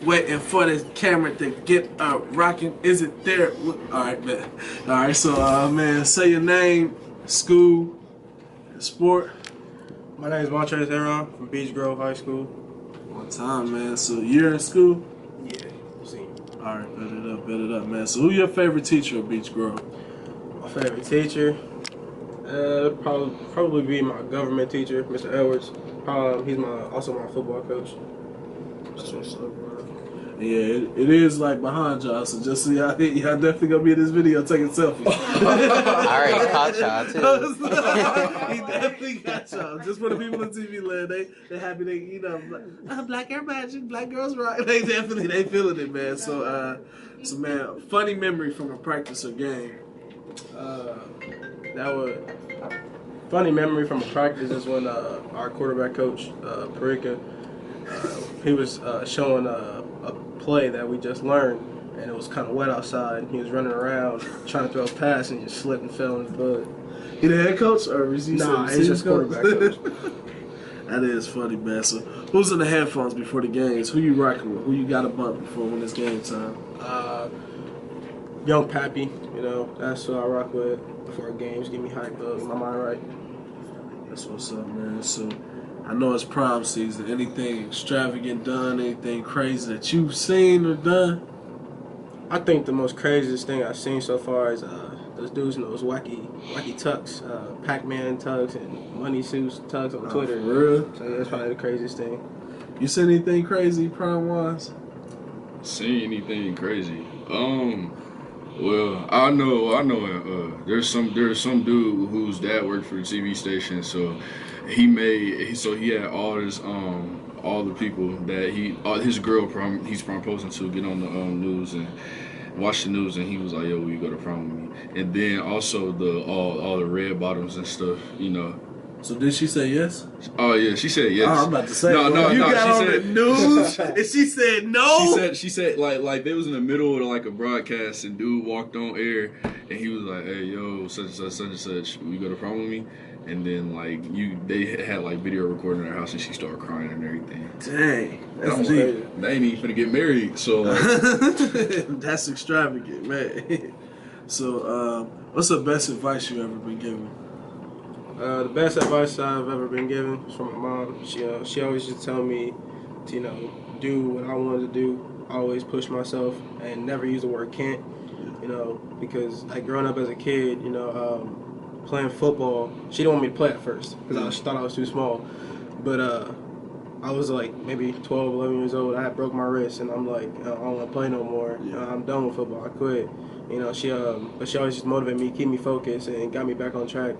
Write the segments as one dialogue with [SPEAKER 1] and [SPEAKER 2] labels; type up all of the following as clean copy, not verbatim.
[SPEAKER 1] waiting for the camera to get rocking. Is it there? All right, man. All right, so man, say your name, school, sport.
[SPEAKER 2] My name is Montrez Hearon from Beech High School.
[SPEAKER 1] One time, man. So you're in school?
[SPEAKER 2] Yeah, senior.
[SPEAKER 1] All right, bet it up, man. So who your favorite teacher at Beech Grove?
[SPEAKER 2] My favorite teacher, probably be my government teacher, Mr. Edwards. He's also my football coach.
[SPEAKER 1] That's what's up, bro. Yeah, it is like behind y'all, so just so y'all definitely gonna be in this video taking selfies.
[SPEAKER 3] I already caught y'all too.
[SPEAKER 1] He definitely got y'all. Just for the people on TV land, they happy they black air magic, black girls rock. They feeling it, man. So man, funny memory from a practice or game.
[SPEAKER 2] Funny memory from a practice is when our quarterback coach, Parika, he was showing a play that we just learned, and it was kind of wet outside. He was running around trying to throw a pass and just slipped and fell in the bud.
[SPEAKER 1] He the head coach or is he?
[SPEAKER 2] Nah, he's just quarterback coach.
[SPEAKER 1] That is funny, man. So who's in the headphones before the games? Who you rocking with? Who you got a bump before when it's game time?
[SPEAKER 2] Young Pappy, that's who I rock with before games. Get me hyped up, get my mind right.
[SPEAKER 1] That's what's up, man. So I know it's prom season. Anything extravagant done? Anything crazy that you've seen or done?
[SPEAKER 2] I think the most craziest thing I've seen so far is those dudes in those wacky tucks, Pac-Man tucks and money suits tucks on Twitter.
[SPEAKER 1] For real?
[SPEAKER 2] So yeah, that's probably the craziest thing.
[SPEAKER 1] You seen anything crazy prom-wise?
[SPEAKER 4] Seen anything crazy? Well, I know. There's some dude whose dad worked for the TV station, so he had all the people that his girl he's proposing to get on the news and watch the news, and he was like, "Yo, will you go to prom with me?" And then also all the red bottoms and stuff,
[SPEAKER 1] So did she say yes?
[SPEAKER 4] Oh yeah, she said yes.
[SPEAKER 1] Oh, I'm about to say
[SPEAKER 4] no.
[SPEAKER 1] You got
[SPEAKER 4] She
[SPEAKER 1] on
[SPEAKER 4] said,
[SPEAKER 1] the news and she said no.
[SPEAKER 4] She said like they was in the middle of like a broadcast and dude walked on air and he was like, "Hey yo, such and such, will you go to prom with me?" And then they had like video recording in their house and she started crying and everything.
[SPEAKER 1] Dang, that's
[SPEAKER 4] crazy.
[SPEAKER 1] deep.
[SPEAKER 4] They ain't even finna get married, so like,
[SPEAKER 1] that's extravagant, man. So what's the best advice you ever been given?
[SPEAKER 2] The best advice I've ever been given is from my mom. She always just tell me to do what I wanted to do, always push myself, and never use the word can't. Because like growing up as a kid, playing football, she didn't want me to play at first because she thought I was too small. But I was like maybe 12, 11 years old. I had broke my wrist, and I'm like, I don't want to play no more. I'm done with football. I quit. But she always just motivated me, keep me focused, and got me back on track.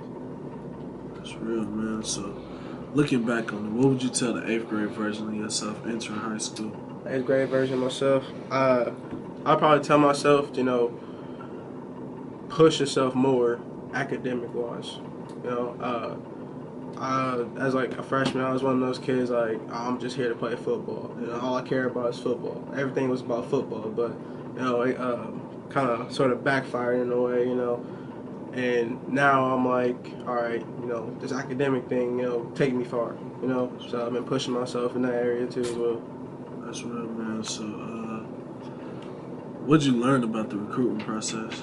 [SPEAKER 1] That's real, man. So, looking back on it, what would you tell the 8th grade version of yourself entering high school?
[SPEAKER 2] 8th grade version of myself, I'd probably tell myself, push yourself more academic-wise. As like a freshman, I was one of those kids like, I'm just here to play football. All I care about is football. Everything was about football, but it kind of sort of backfired in a way, And now I'm like, all right, this academic thing, taking me far, So I've been pushing myself in that area too as well.
[SPEAKER 1] That's real, man. So, what'd you learn about the recruiting process?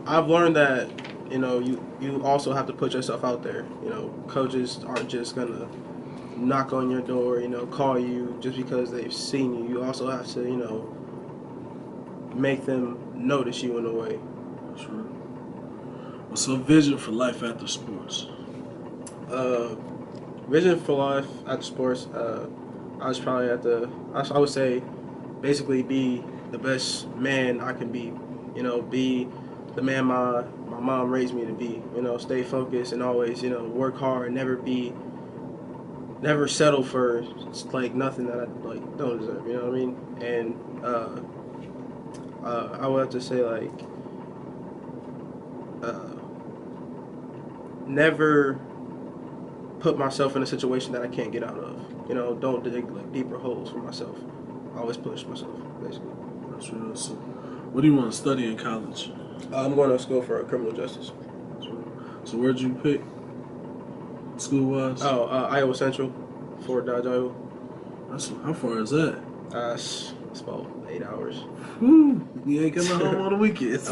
[SPEAKER 2] I've learned that, you also have to put yourself out there. Coaches aren't just gonna knock on your door, call you just because they've seen you. You also have to, make them notice you in a way.
[SPEAKER 1] That's real. What's your vision for life after sports?
[SPEAKER 2] Vision for life after sports, I was probably I would say, basically be the best man I can be. Be the man my mom raised me to be. Stay focused and always, work hard. Never settle for like nothing that I don't deserve. You know what I mean? And I would have to say never put myself in a situation that I can't get out of. Don't dig deeper holes for myself. I always push myself, basically.
[SPEAKER 1] That's real. So, what do you want to study in college?
[SPEAKER 2] I'm going to school for criminal justice.
[SPEAKER 1] So where'd you pick school-wise?
[SPEAKER 2] Iowa Central, Fort Dodge, Iowa.
[SPEAKER 1] How far is that?
[SPEAKER 2] It's about 8 hours.
[SPEAKER 1] Whew, you ain't coming home on the weekends.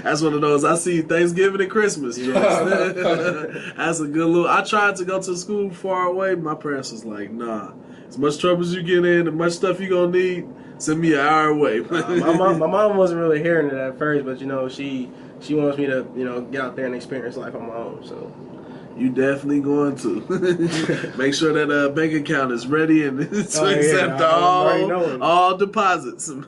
[SPEAKER 1] That's one of those. I see Thanksgiving and Christmas. That's a good little. I tried to go to school far away. My parents was like, "Nah, as much trouble as you get in, and much stuff you gonna need, send me an hour away."
[SPEAKER 2] My mom wasn't really hearing it at first, but she wants me to get out there and experience life on my own. So.
[SPEAKER 1] You definitely going to make sure that bank account is ready and to accept all deposits. And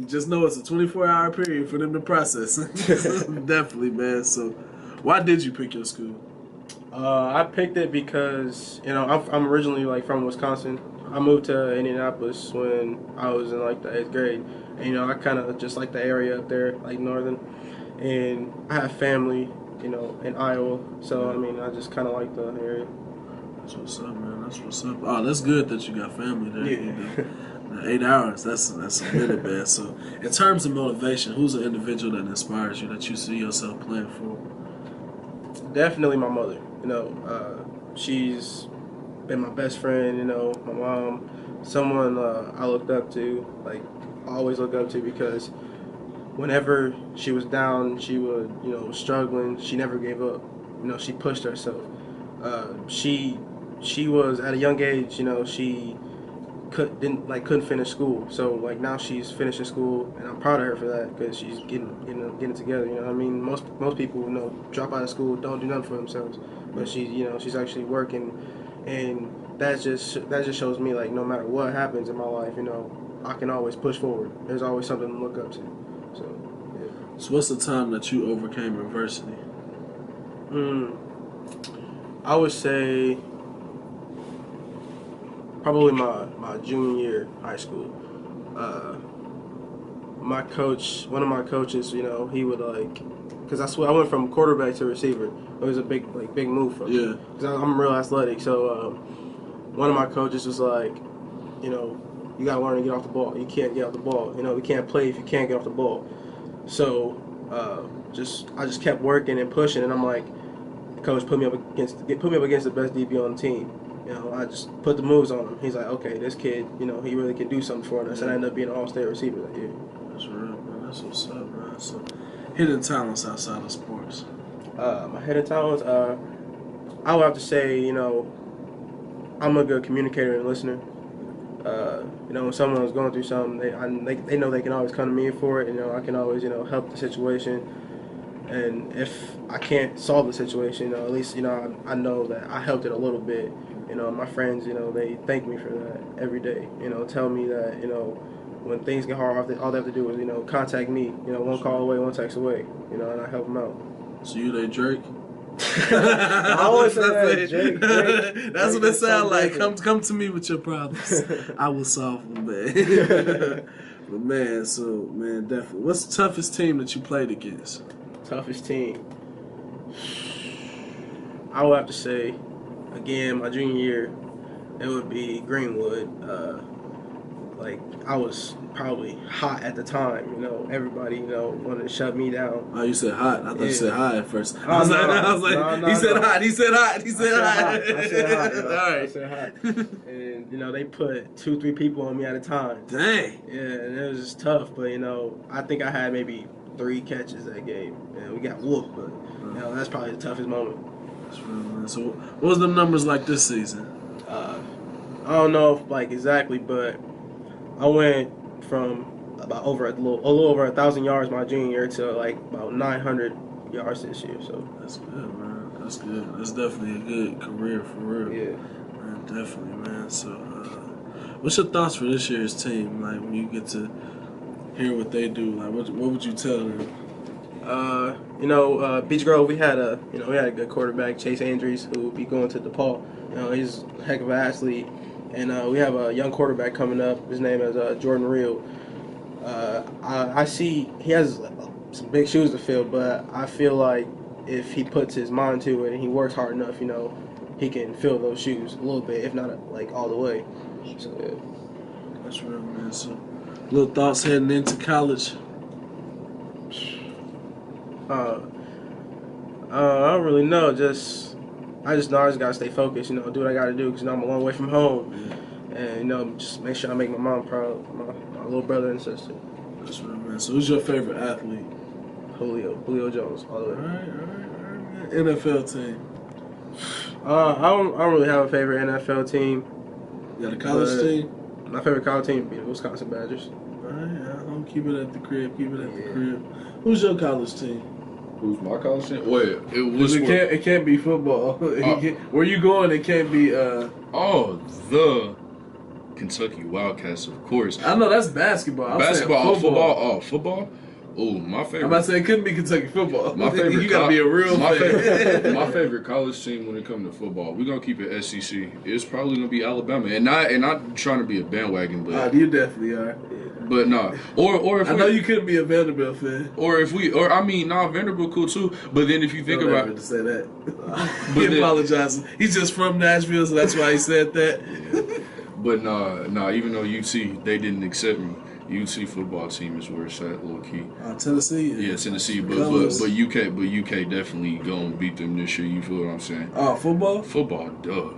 [SPEAKER 1] just know it's a 24-hour period for them to process. Definitely, man. So, why did you pick your school?
[SPEAKER 2] I picked it because I'm originally from Wisconsin. I moved to Indianapolis when I was in the 8th grade, and I kind of just like the area up there, northern, and I have family. In Iowa. So, I just kind of like the area.
[SPEAKER 1] That's what's up, man. That's what's up. Oh, that's good that you got family there.
[SPEAKER 2] Yeah.
[SPEAKER 1] 8 hours, that's a minute, man. So, in terms of motivation, who's an individual that inspires you, that you see yourself playing for?
[SPEAKER 2] Definitely my mother. She's been my best friend, my mom, someone I looked up to, always look up to because whenever she was down, she would, struggling, she never gave up. She pushed herself. She was at a young age, she couldn't finish school. So now she's finishing school, and I'm proud of her for that because she's getting it together. Most people drop out of school, don't do nothing for themselves, but she's actually working, and that just shows me no matter what happens in my life, I can always push forward. There's always something to look up to. So, yeah.
[SPEAKER 1] So what's the time that you overcame adversity?
[SPEAKER 2] I would say probably my junior year high school. One of my coaches, he would because I went from quarterback to receiver. It was a big move for me. Yeah. Because I'm real athletic. So one of my coaches was like, you gotta learn to get off the ball. You can't get off the ball. We can't play if you can't get off the ball. So I just kept working and pushing, and I'm like, coach put me up against the best DB on the team. I just put the moves on him. He's like, okay, this kid, he really can do something for us. And I ended up being an all-state receiver that year.
[SPEAKER 1] That's real, man. That's what's up, man. So, hidden talents outside of sports.
[SPEAKER 2] My hidden talents, I would have to say, I'm a good communicator and listener. When someone is going through something, they know they can always come to me for it. I can always, help the situation. And if I can't solve the situation, at least, I know that I helped it a little bit. My friends, they thank me for that every day. Tell me that, when things get hard, all they have to do is, contact me. One call away, one text away. And I help them out.
[SPEAKER 1] So you they Drake?
[SPEAKER 2] I always say that, Drake.
[SPEAKER 1] That's what it sounds like. Come to me with your problems. I will solve them, man. But man, definitely. What's the toughest team that you played against?
[SPEAKER 2] Toughest team. I would have to say, again, my junior year, it would be Greenwood. I was probably hot at the time, everybody, wanted to shut me down.
[SPEAKER 1] Oh, you said hot. I thought you said high at first. I was like, he said hot. He said hot. I
[SPEAKER 2] said hot. And, they put 2-3 people on me at a time.
[SPEAKER 1] Dang.
[SPEAKER 2] Yeah, and it was just tough, but, I think I had maybe 3 catches that game. And we got whooped, but, that's probably the toughest moment.
[SPEAKER 1] That's real, man. So, what was the numbers like this season?
[SPEAKER 2] I don't know if, exactly, but I went from about a little over 1,000 yards my junior year to about 900 yards this year. So
[SPEAKER 1] that's good, man. That's good. That's definitely a good career for real.
[SPEAKER 2] Yeah,
[SPEAKER 1] man, definitely, man. So, what's your thoughts for this year's team? When you get to hear what they do, what would you tell them?
[SPEAKER 2] Beech Grove, we had a good quarterback, Chase Andrews, who will be going to DePaul. He's a heck of an athlete. And we have a young quarterback coming up. His name is Jordan Real. I see he has some big shoes to fill, but I feel like if he puts his mind to it and he works hard enough, he can fill those shoes a little bit, if not all the way. So yeah.
[SPEAKER 1] That's real, man. So, little thoughts heading into college?
[SPEAKER 2] I don't really know. I just know I just gotta stay focused. Do what I gotta do because I'm a long way from home.
[SPEAKER 1] Yeah.
[SPEAKER 2] and just make sure I make my mom proud, my little brother and sister.
[SPEAKER 1] That's right, man. So who's your favorite athlete?
[SPEAKER 2] Julio Jones, all the way.
[SPEAKER 1] All right. NFL team.
[SPEAKER 2] I don't really have a favorite NFL team.
[SPEAKER 1] You got a college team?
[SPEAKER 2] My favorite college team would be the Wisconsin Badgers.
[SPEAKER 1] All right, I'm keeping it at the crib. The crib. Who's your college team?
[SPEAKER 4] Who's my college team? Wait,
[SPEAKER 1] it can't be football. Where you going? It can't be.
[SPEAKER 4] The Kentucky Wildcats, of course.
[SPEAKER 1] I know that's basketball.
[SPEAKER 4] Basketball, football. Football. Oh, my favorite.
[SPEAKER 1] I'm about to say it couldn't be Kentucky football.
[SPEAKER 4] My favorite.
[SPEAKER 1] You gotta be a real fan.
[SPEAKER 4] My favorite college team when it comes to football, we're gonna keep it SEC. It's probably gonna be Alabama, and not trying to be a bandwagon, but
[SPEAKER 1] you definitely are.
[SPEAKER 4] But nah, or if
[SPEAKER 1] I know you couldn't be a Vanderbilt fan.
[SPEAKER 4] Vanderbilt cool too. But then if you think about
[SPEAKER 1] to say that, he apologizes. He's just from Nashville, so that's why he said that.
[SPEAKER 4] Yeah. But nah. Even though UT they didn't accept me, UT football team is where it's at, low key.
[SPEAKER 1] Tennessee.
[SPEAKER 4] Yeah, Tennessee. But UK definitely gonna beat them this year. You feel what I'm saying?
[SPEAKER 1] Football.
[SPEAKER 4] Football, duh.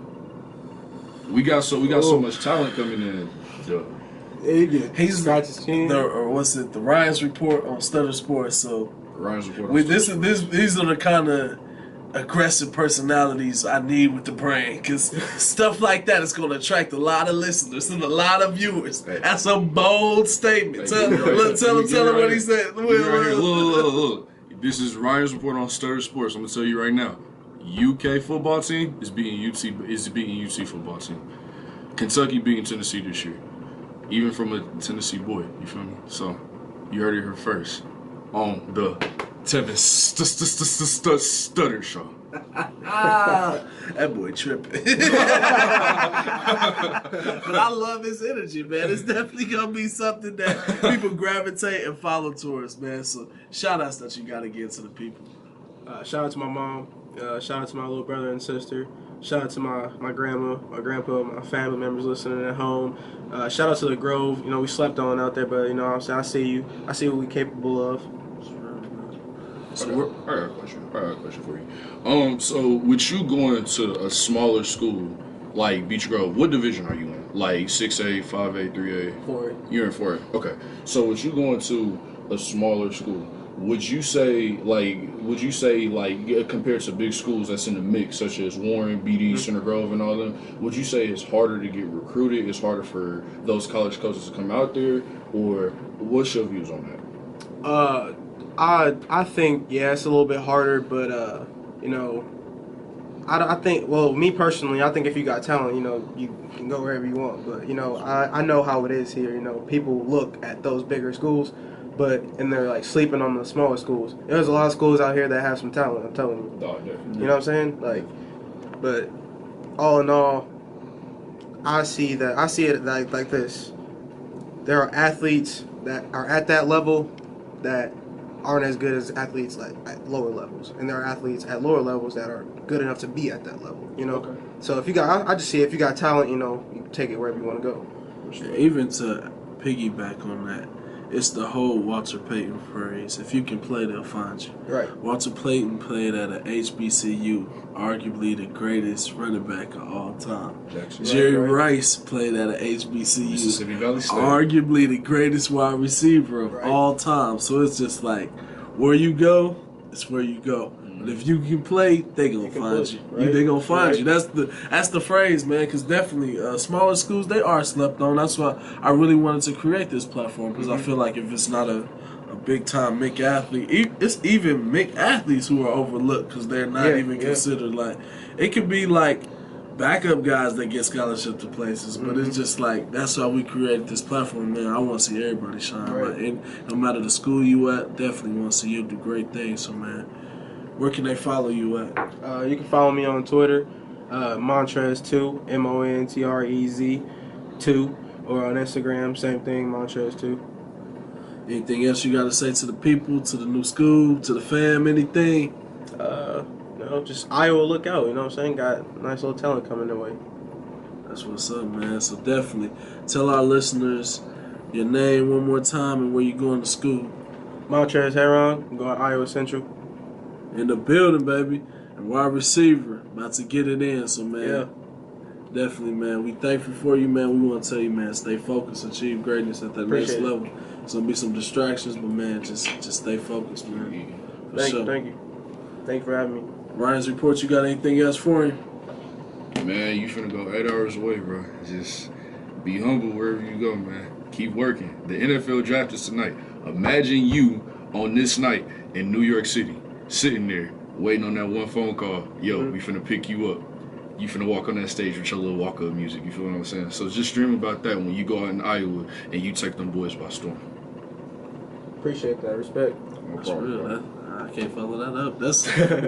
[SPEAKER 4] We got so much talent coming in, duh.
[SPEAKER 1] He's the Ryan's Report on Studdard Sports. So
[SPEAKER 4] Ryan's Report.
[SPEAKER 1] These are the kind of aggressive personalities I need with the brand, because stuff like that is going to attract a lot of listeners and a lot of viewers. That's a bold statement. Tell him what he said.
[SPEAKER 4] Look. This is Ryan's Report on Studdard Sports. I'm gonna tell you right now. UK football team is beating UT football team. Kentucky beating Tennessee this year. Even from a Tennessee boy, you feel me? So, you heard it here first on the Tevin Studdard Show.
[SPEAKER 1] That boy tripping. But I love his energy, man. It's definitely going to be something that people gravitate and follow towards, man. So, shout-outs that you got to give to the people.
[SPEAKER 2] Shout out to my mom. Shout out to my little brother and sister. Shout out to my grandma, my grandpa, my family members listening at home. Shout out to the Grove. We slept on out there, but what I'm saying, I see you. I see what we're capable of.
[SPEAKER 4] So I got a question for you. So with you going to a smaller school like Beech Grove, what division are you in? Like 6A, 5A, 3A?
[SPEAKER 2] 4A.
[SPEAKER 4] You're in 4A. Okay. So with you going to a smaller school, would you say compared to big schools that's in the mix, such as Warren, BD, Center Grove, and all them, would you say it's harder to get recruited? It's harder for those college coaches to come out there, or what's your views on that?
[SPEAKER 2] I think it's a little bit harder, but I think, well, me personally, I think if you got talent, you can go wherever you want. But I know how it is here. People look at those bigger schools, and they're like sleeping on the smaller schools. There's a lot of schools out here that have some talent, I'm telling you.
[SPEAKER 4] Oh, definitely.
[SPEAKER 2] You know what I'm saying? But all in all, I see it like this. There are athletes that are at that level that aren't as good as athletes at lower levels, and there are athletes at lower levels that are good enough to be at that level.
[SPEAKER 1] Okay.
[SPEAKER 2] So I just see if you got talent, you take it wherever you want to go.
[SPEAKER 1] Even to piggyback on that, it's the whole Walter Payton phrase. If you can play, they'll find you.
[SPEAKER 2] Right.
[SPEAKER 1] Walter Payton played at an HBCU, arguably the greatest running back of all time. Jerry Rice played at an HBCU,
[SPEAKER 4] Mississippi Valley State,
[SPEAKER 1] arguably the greatest wide receiver of all time. So it's just like, where you go, it's where you go. But if you can play, they gonna find you.
[SPEAKER 2] Right?
[SPEAKER 1] They gonna find you. That's the phrase, man. Because definitely, smaller schools, they are slept on. That's why I really wanted to create this platform, because I feel like if it's not a big time MIC athlete, it's even MIC athletes who are overlooked because they're not even considered. Like, it could be like backup guys that get scholarship to places, but it's just like, that's why we created this platform, man. I want to see everybody shine.
[SPEAKER 2] Right.
[SPEAKER 1] And no matter the school you at, definitely want to see you do great things. So, man, where can they follow you at?
[SPEAKER 2] You can follow me on Twitter, Montrez2, Montrez 2, or on Instagram, same thing, Montrez2.
[SPEAKER 1] Anything else you got to say to the people, to the new school, to the fam, anything?
[SPEAKER 2] Just Iowa, look out, you know what I'm saying? Got nice little talent coming their way.
[SPEAKER 1] That's what's up, man. So definitely tell our listeners your name one more time and where you going to school.
[SPEAKER 2] Montrez Hearon, I'm going to Iowa Central.
[SPEAKER 1] In the building, baby. And wide receiver, about to get it in. So, man, Definitely, man. We thankful for you, man. We want to tell you, man, stay focused, achieve greatness at that next level. There's gonna be some distractions, but man, just stay focused, man.
[SPEAKER 2] Thank you. Thank you for having me.
[SPEAKER 1] Ryan's report. You got anything else for him?
[SPEAKER 4] Man, you finna go 8 hours away, bro. Just be humble wherever you go, man. Keep working. The NFL draft is tonight. Imagine you on this night in New York City, sitting there, waiting on that one phone call. Yo, we finna pick you up. You finna walk on that stage with your little walk-up music. You feel what I'm saying? So just dream about that when you go out in Iowa and you take them boys by storm.
[SPEAKER 2] Appreciate that. Respect.
[SPEAKER 1] That's real. I can't follow that up. That's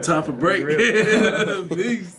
[SPEAKER 1] time for break. Peace.